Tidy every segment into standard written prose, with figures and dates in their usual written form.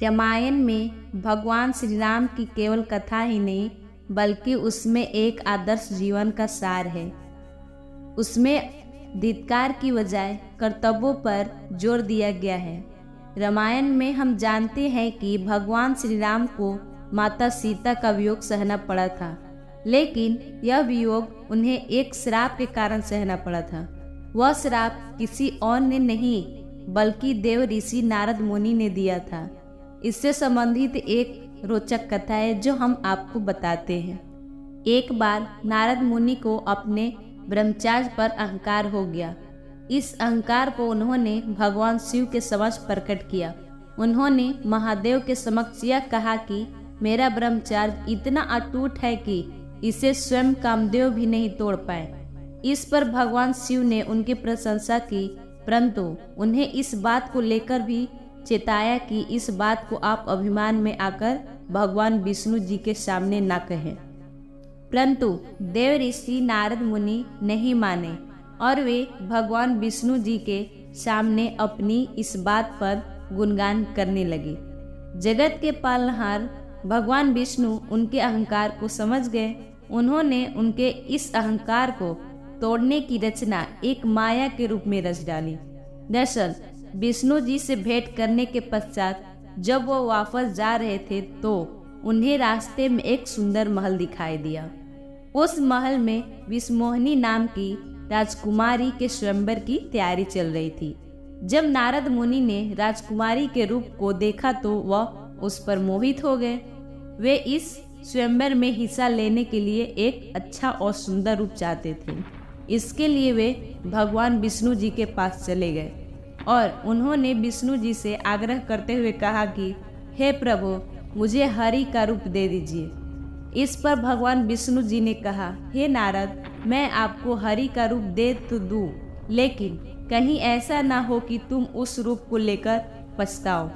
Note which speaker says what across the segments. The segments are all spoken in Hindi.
Speaker 1: रामायण में भगवान श्री राम की केवल कथा ही नहीं बल्कि उसमें एक आदर्श जीवन का सार है। उसमें धिक्कार की बजाय कर्तव्यों पर जोर दिया गया है। रामायण में हम जानते हैं कि भगवान श्री राम को माता सीता का वियोग सहना पड़ा था, लेकिन यह वियोग उन्हें एक श्राप के कारण सहना पड़ा था। वह श्राप किसी और ने नहीं बल्कि देव ऋषि नारद मुनि ने दिया था। इससे संबंधित एक रोचक कथा है जो हम आपको बताते हैं। एक बार नारद मुनि को अपने ब्रह्मचार्य पर अहंकार हो गया। इस अहंकार को उन्होंने भगवान शिव के समक्ष प्रकट किया। उन्होंने महादेव के समक्ष यह कहा कि मेरा ब्रह्मचार्य इतना अटूट है कि इसे स्वयं कामदेव भी नहीं तोड़ पाए। इस पर भगवान शिव ने उनकी प्रशंसा की, परंतु उन्हें इस बात को लेकर भी चेताया कि इस बात को आप अभिमान में आकर भगवान विष्णु जी के सामने न कहें। परंतु देव ऋषि नारद मुनि नहीं माने और वे भगवान विष्णु जी के सामने अपनी इस बात पर गुणगान करने लगे। जगत के पालनहार भगवान विष्णु उनके अहंकार को समझ गए। उन्होंने उनके इस अहंकार को तोड़ने की रचना एक माया के रूप में रच डाली। दरअसल विष्णु जी से भेंट करने के पश्चात जब वो वापस जा रहे थे तो उन्हें रास्ते में एक सुंदर महल दिखाई दिया। उस महल में विष्णुमोहिनी नाम की राजकुमारी के स्वयंवर की तैयारी चल रही थी। जब नारद मुनि ने राजकुमारी के रूप को देखा तो वह उस पर मोहित हो गए। वे इस स्वयंवर में हिस्सा लेने के लिए एक अच्छा और सुंदर रूप चाहते थे। इसके लिए वे भगवान विष्णु जी के पास चले गए और उन्होंने विष्णु जी से आग्रह करते हुए कहा कि हे प्रभु, मुझे हरि का रूप दे दीजिए। इस पर भगवान विष्णु जी ने कहा, हे नारद, मैं आपको हरि का रूप दे तो दूं, लेकिन कहीं ऐसा ना हो कि तुम उस रूप को लेकर पछताओ।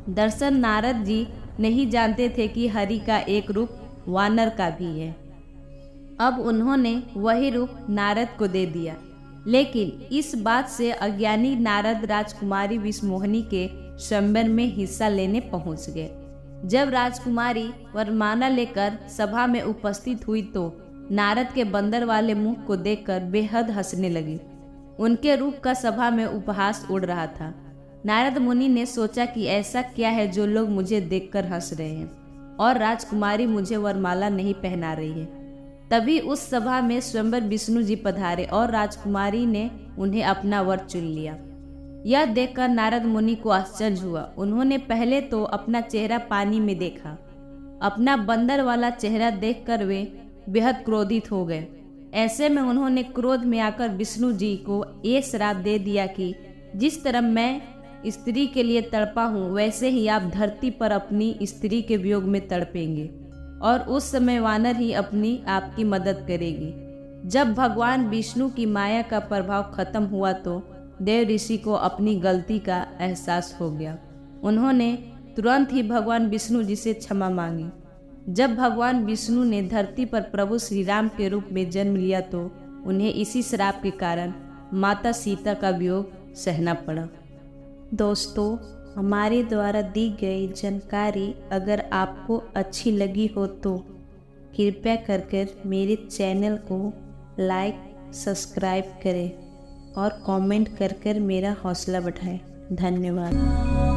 Speaker 1: दरअसल नारद जी नहीं जानते थे कि हरि का एक रूप वानर का भी है। अब उन्होंने वही रूप नारद को दे दिया, लेकिन इस बात से अज्ञानी नारद राजकुमारी विष्णुमोहिनी के स्वयंवर में हिस्सा लेने पहुंच गए। जब राजकुमारी वरमाला लेकर सभा में उपस्थित हुई तो नारद के बंदर वाले मुंह को देखकर बेहद हंसने लगी। उनके रूप का सभा में उपहास उड़ रहा था। नारद मुनि ने सोचा कि ऐसा क्या है जो लोग मुझे देखकर हंस रहे हैं और राजकुमारी मुझे वरमाला नहीं पहना रही है। तभी उस सभा में स्वयंवर विष्णु जी पधारे और राजकुमारी ने उन्हें अपना वर चुन लिया। यह देखकर नारद मुनि को आश्चर्य हुआ। उन्होंने पहले तो अपना चेहरा पानी में देखा। अपना बंदर वाला चेहरा देखकर वे बेहद क्रोधित हो गए। ऐसे में उन्होंने क्रोध में आकर विष्णु जी को ये श्राप दे दिया कि जिस तरह मैं स्त्री के लिए तड़पा हूँ वैसे ही आप धरती पर अपनी स्त्री के वियोग में तड़पेंगे और उस समय वानर ही अपनी आपकी मदद करेगी। जब भगवान विष्णु की माया का प्रभाव खत्म हुआ तो देव ऋषि को अपनी गलती का एहसास हो गया। उन्होंने तुरंत ही भगवान विष्णु जी से क्षमा मांगी। जब भगवान विष्णु ने धरती पर प्रभु श्री राम के रूप में जन्म लिया तो उन्हें इसी श्राप के कारण माता सीता का वियोग सहना पड़ा। दोस्तों, हमारे द्वारा दी गई जानकारी अगर आपको अच्छी लगी हो तो कृपया कर मेरे चैनल को लाइक, सब्सक्राइब करें और कमेंट कर मेरा हौसला बढ़ाएं। धन्यवाद।